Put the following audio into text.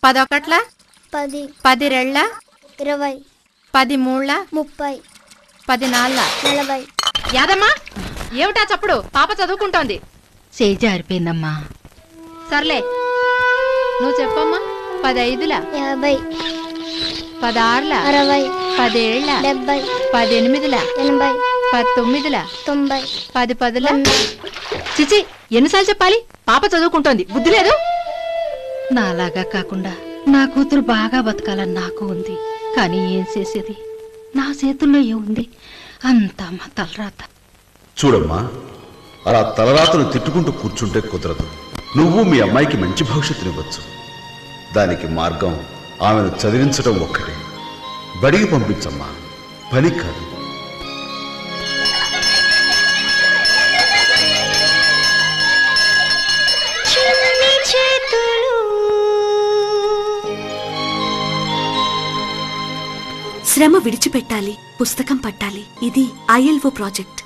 10 ఒకట్ల 10 10 రెళ్ళ 20 10 మూళ్ళ 30 10 నాళ్ళ 40. యాదమ్మా ఏమిటా చప్పుడు? పాప చదువుకుంటోంది. చేయి జారిపోయిందమ్మా. సర్లే నువ్వు చెప్పమ్మా. 10 ఐదుల 50 10 ఆరుల 60 10 ఏళ్ళ 70 10 ఎనిమిదిల 80 10 తొమ్మిదిల 90 10 పదుల. చిచి ఎన్నిసార్లు చెప్పాలి? పాప చదువుకుంటోంది, బుద్ధి లేదు. నాలాగా కాకుండా నా కూతురు బాగా బతకాలని నాకు ఉంది. కానీ ఏం చేసేది? నా చేతుల్లో ఏముంది? అంతా మా తలరాత. చూడమ్మా, అలా తలరాతను తిట్టుకుంటూ కూర్చుంటే కుదరదు. నువ్వు మీ అమ్మాయికి మంచి భవిష్యత్తునివ్వచ్చు. దానికి మార్గం ఆమెను చదివించడం ఒక్కటే. బడికి పంపించమ్మా, పని కాదు. శ్రమ విడిచిపెట్టాలి, పుస్తకం పట్టాలి. ఇది ILO ప్రాజెక్ట్.